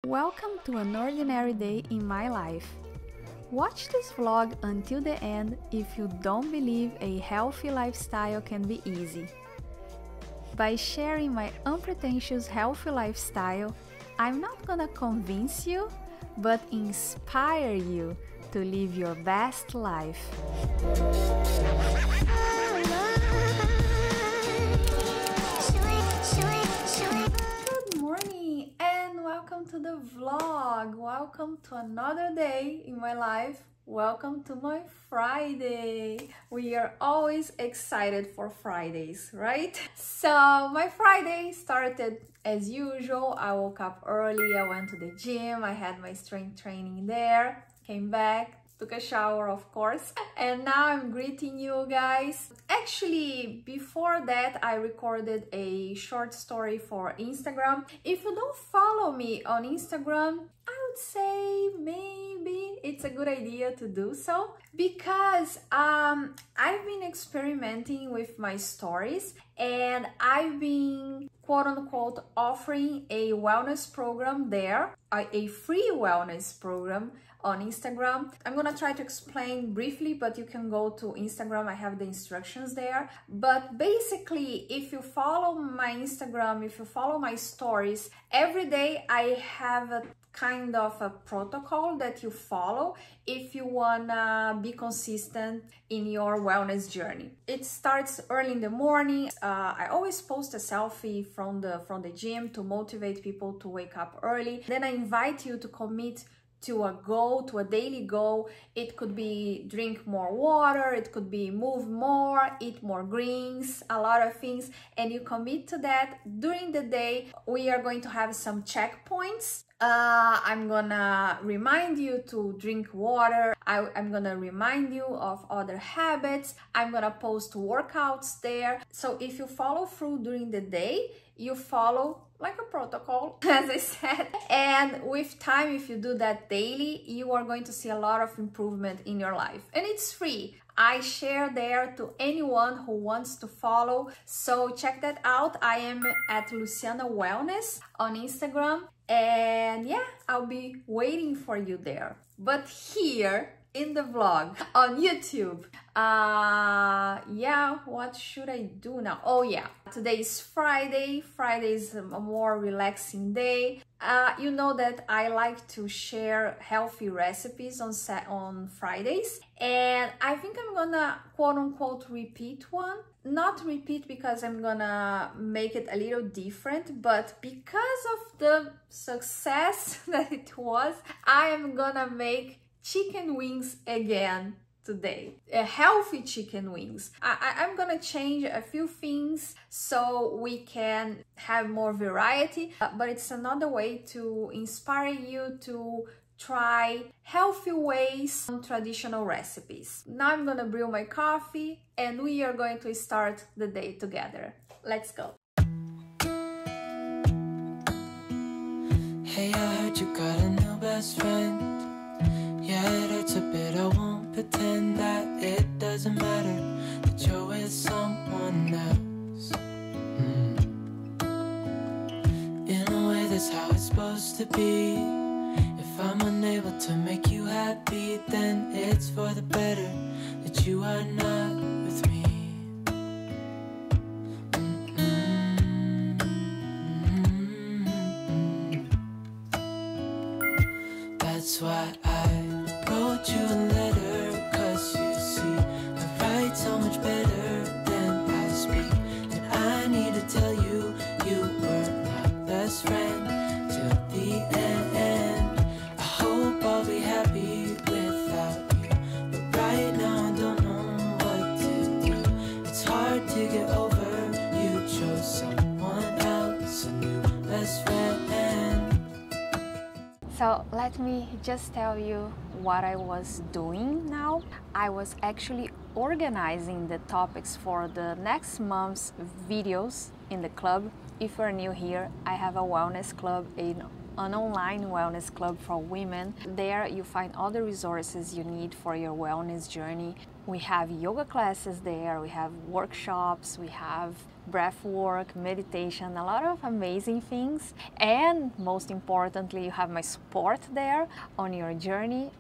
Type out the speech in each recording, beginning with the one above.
Welcome to an ordinary day in my life. Watch this vlog until the end if you don't believe a healthy lifestyle can be easy. By sharing my unpretentious healthy lifestyle, I'm not gonna convince you, but inspire you to live your best life. Good morning and welcome to the vlog. Welcome to another day in my life. Welcome to my Friday. We are always excited for Fridays, right? So my Friday started as usual. I woke up early, I went to the gym, I had my strength training there, came back, took a shower of course, and now I'm greeting you guys. Actually, before that I recorded a short story for Instagram. If you don't follow me on Instagram, I would say maybe it's a good idea to do so, because I've been experimenting with my stories and I've been quote-unquote offering a wellness program there, a free wellness program on Instagram. I'm gonna try to explain briefly, but you can go to Instagram, I have the instructions there. But basically, if you follow my Instagram, if you follow my stories, every day I have a kind of a protocol that you follow if you wanna be consistent in your wellness journey. It starts early in the morning. I always post a selfie from the gym to motivate people to wake up early. Then I invite you to commit to a goal, to a daily goal. It could be drink more water, it could be move more, eat more greens, a lot of things, and you commit to that. During the day, we are going to have some checkpoints. I'm gonna remind you to drink water. I'm gonna remind you of other habits. I'm gonna post workouts there. So if you follow through during the day, you follow like a protocol, as I said. And with time, if you do that daily, you are going to see a lot of improvement in your life. And it's free. I share there to anyone who wants to follow. So check that out. I am at Luciana Wellness on Instagram. And yeah, I'll be waiting for you there. But here in the vlog on YouTube, yeah, what should I do now? Oh yeah, today is Friday. Friday is a more relaxing day. You know that I like to share healthy recipes on Fridays, and I think I'm gonna quote-unquote repeat one. Not repeat because I'm gonna make it a little different, but because of the success that it was, I am gonna make chicken wings again today. Healthy chicken wings. I'm gonna change a few things so we can have more variety, but it's another way to inspire you to try healthy ways, traditional recipes. Now I'm gonna brew my coffee and we are going to start the day together. Let's go. Hey, I heard you got a new best friend. Yeah, it hurts a bit, I won't pretend that it doesn't matter that you're with someone else. In a way, that's how it's supposed to be. If I'm unable to make you happy, then it's for the better that you are not with me. That's why I wrote you a letter, cause you see, I write so much better than I speak. And I need to tell you, you were my best friend till the end. I hope I'll be happy without you, but right now I don't know what to do. It's hard to get over, you chose someone else, a new best friend. So let me just tell you what I was doing now. I was actually organizing the topics for the next month's videos in the club. If you're new here, I have a wellness club, an online wellness club for women. There you find all the resources you need for your wellness journey. We have yoga classes there, we have workshops, we have breath work, meditation, a lot of amazing things. And most importantly, you have my support there on your journey.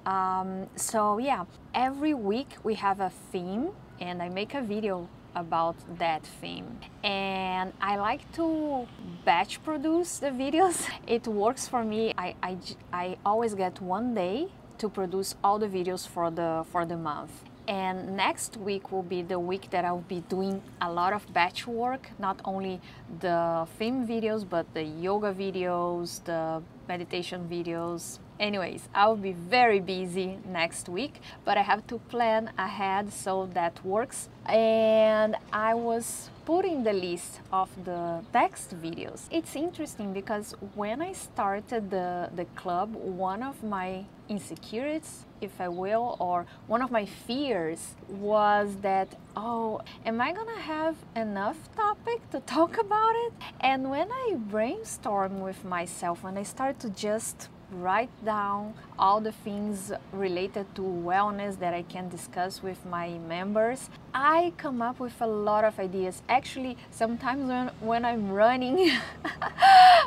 So yeah, every week we have a theme and I make a video about that theme. And I like to batch produce the videos. It works for me. I always get one day to produce all the videos for the month. And next week will be the week that I'll be doing a lot of batch work, not only the theme videos, but the yoga videos, the meditation videos. Anyways, I'll be very busy next week, but I have to plan ahead so that works. And I was putting the list of the text videos. It's interesting because when I started the club, one of my insecurities, if I will, or one of my fears was that, oh, am I gonna have enough topic to talk about it? And when I brainstorm with myself, when I start to just write down all the things related to wellness that I can discuss with my members, I come up with a lot of ideas. Actually, sometimes when I'm running,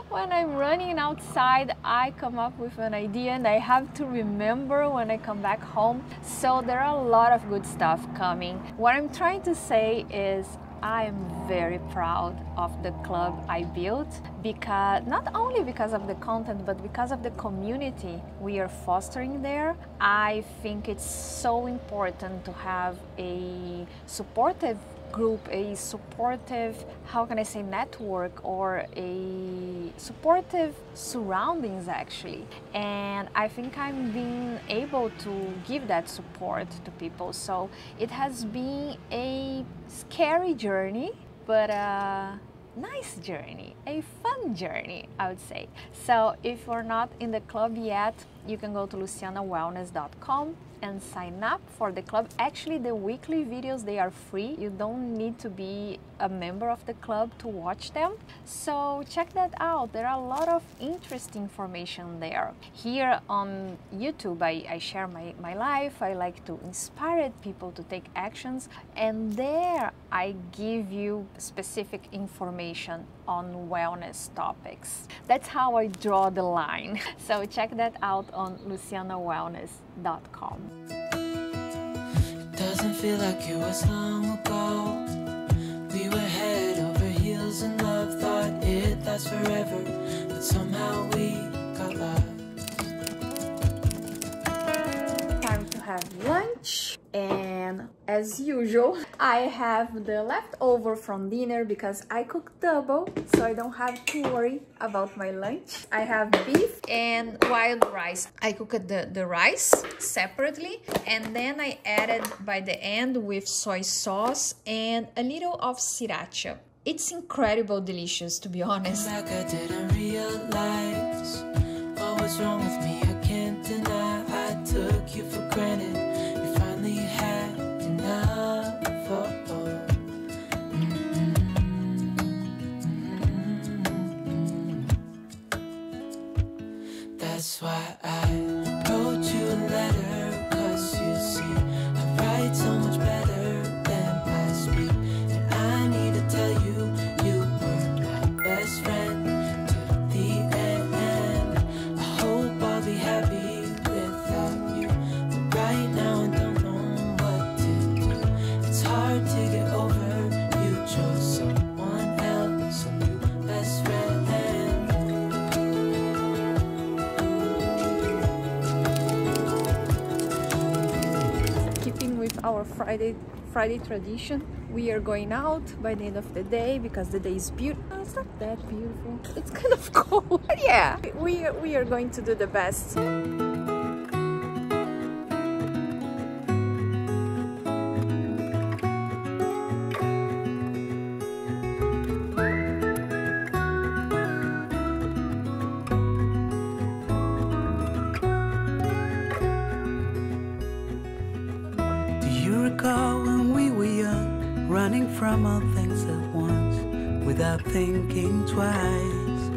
when I'm running outside, I come up with an idea and I have to remember when I come back home. So there are a lot of good stuff coming. What I'm trying to say is I am very proud of the club I built, because not only because of the content, but because of the community we are fostering there. I think it's so important to have a supportive group, a supportive, how can I say, network, or a supportive surroundings actually. And I think I'm being able to give that support to people. So it has been a scary journey, but a nice journey, a fun journey, I would say. So if you're not in the club yet, you can go to lucianawellness.com and sign up for the club. Actually, the weekly videos, they are free. You don't need to be a member of the club to watch them. So check that out. There are a lot of interesting information there. Here on YouTube, I share my life. I like to inspire people to take actions. And there I give you specific information on wellness topics. That's how I draw the line. So check that out on lucianawellness.com. It doesn't feel like it was long ago. We were head over heels in love, thought it lasts forever, but somehow we got lost. Time to have lunch, and as usual, I have the leftover from dinner because I cook double, so I don't have to worry about my lunch. I have beef and wild rice. I cooked the rice separately, and then I added by the end with soy sauce and a little of sriracha. It's incredible delicious, to be honest. Like I didn't realize what was wrong with me, I can't deny. I took you for granted. You finally had enough. That's why I wrote you a letter, 'cause you see, I write so much better than I speak. And I need to tell you, you were my best friend to the end. I hope I'll be happy without you, but right now I don't know what to do. It's hard to get over, you chose someone else, a new best friend. With our Friday tradition, we are going out by the end of the day because the day is beautiful. It's not that beautiful, it's kind of cold, but yeah, we are going to do the best. When we were young, running from all things at once, without thinking twice.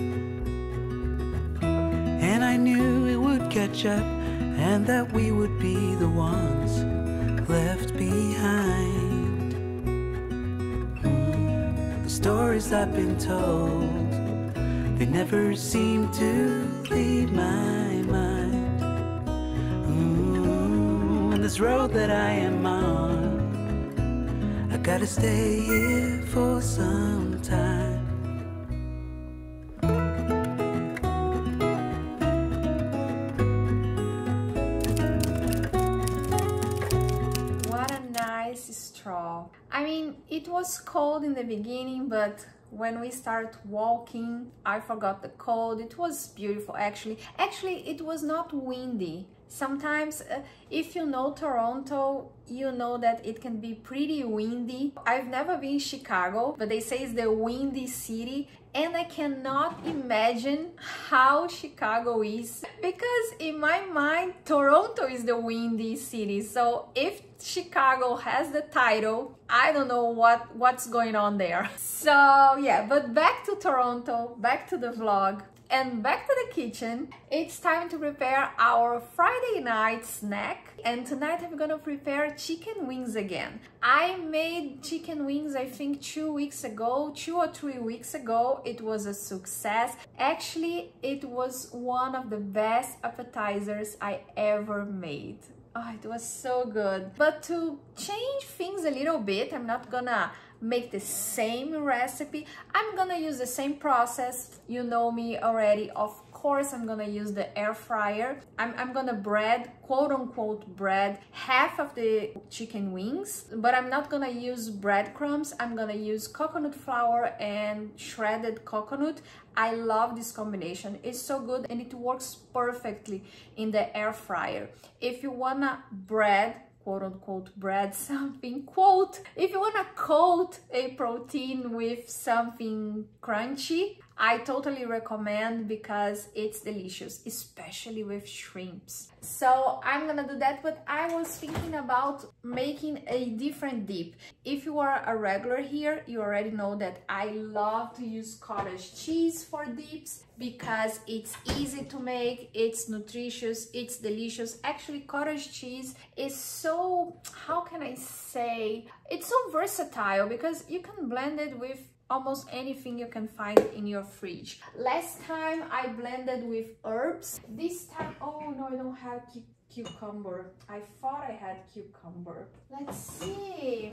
And I knew it would catch up, and that we would be the ones. left behind. The stories I've been told, they never seem to leave my mind. And this road that I am on, I gotta stay here for some time. What a nice straw. I mean, it was cold in the beginning, but when we start walking, I forgot the cold. It was beautiful, actually. Actually, it was not windy. Sometimes, if you know Toronto, you know that it can be pretty windy. I've never been in Chicago, but they say it's the windy city, and I cannot imagine how Chicago is, because in my mind, Toronto is the windy city. So if Chicago has the title, I don't know what's going on there. So yeah, but back to Toronto, back to the vlog, and back to the kitchen. It's time to prepare our Friday night snack, and tonight I'm gonna prepare chicken wings again. I made chicken wings, I think 2 weeks ago, 2 or 3 weeks ago. It was a success. Actually, it was one of the best appetizers I ever made. Oh, it was so good. But to change things a little bit, I'm not gonna make the same recipe. I'm gonna use the same process. You know me already. Of course, I'm gonna use the air fryer. I'm gonna bread, quote unquote bread, half of the chicken wings, but I'm not gonna use breadcrumbs. I'm gonna use coconut flour and shredded coconut. I love this combination. It's so good and it works perfectly in the air fryer. If you wanna bread, quote unquote bread something, quote, if you wanna coat a protein with something crunchy, I totally recommend, because it's delicious, especially with shrimps. So I'm gonna do that, but I was thinking about making a different dip. If you are a regular here, you already know that I love to use cottage cheese for dips, because it's easy to make, it's nutritious, it's delicious. Actually, cottage cheese is so, how can I say, it's so versatile, because you can blend it with almost anything you can find in your fridge. Last time I blended with herbs. This time, oh no, I don't have cucumber. I thought I had cucumber. Let's see.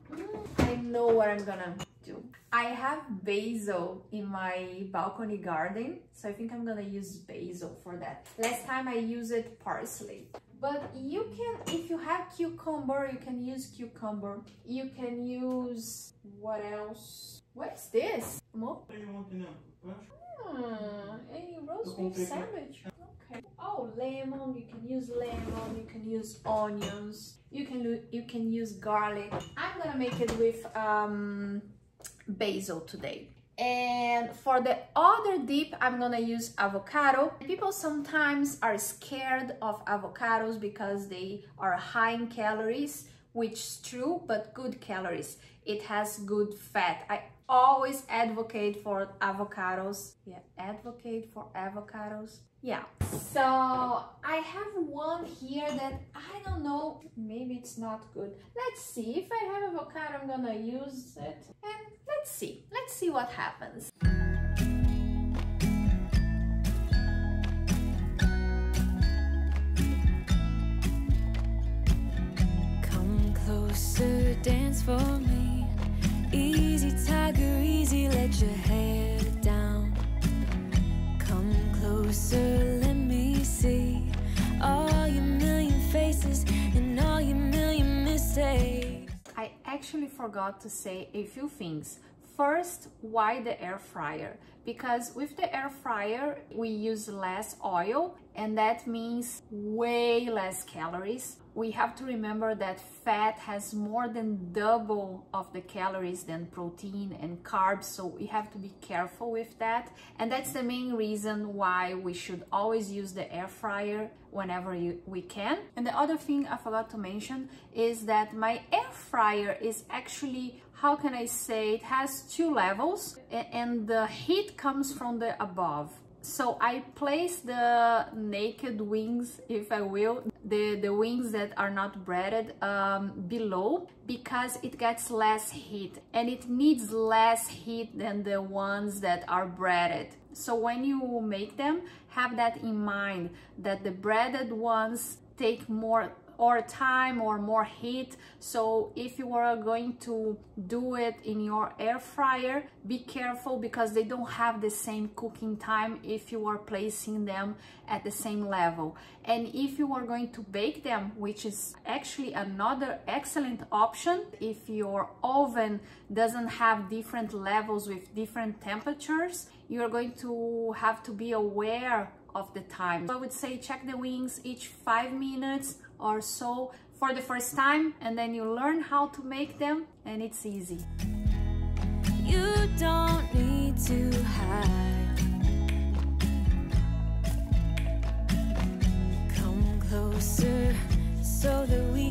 I know what I'm gonna do. I have basil in my balcony garden, so I think I'm gonna use basil for that. Last time I used parsley. But you can, if you have cucumber, you can use cucumber. You can use, what else? What is this? Amor? A roast beef sandwich. Okay. Oh, lemon. You can use lemon. You can use onions. You can use garlic. I'm gonna make it with basil today. And for the other dip, I'm gonna use avocado. People sometimes are scared of avocados because they are high in calories, which is true, but good calories. It has good fat. I always advocate for avocados. Yeah, advocate for avocados. Yeah, so I have one here that I don't know, maybe it's not good. Let's see, if I have avocado, I'm gonna use it, and let's see what happens. Come closer, dance for me. Easy tiger, easy, let your hair down. Come closer, let me see all your million faces and all your million mistakes. I actually forgot to say a few things. First, why the air fryer? Because with the air fryer, we use less oil, and that means way less calories. We have to remember that fat has more than double of the calories than protein and carbs, so we have to be careful with that. And that's the main reason why we should always use the air fryer whenever we can. And the other thing I forgot to mention is that my air fryer is actually, how can I say, it has 2 levels, and the heat comes from the above. So I place the naked wings, if I will, the wings that are not breaded below, because it gets less heat and it needs less heat than the ones that are breaded. So when you make them, have that in mind, that the breaded ones take more time or more heat. So if you are going to do it in your air fryer, be careful, because they don't have the same cooking time if you are placing them at the same level. And if you are going to bake them, which is actually another excellent option, if your oven doesn't have different levels with different temperatures, you're going to have to be aware of the time. So I would say check the wings each 5 minutes or so for the first time, and then you learn how to make them, and it's easy. You don't need to hide. Come closer so that we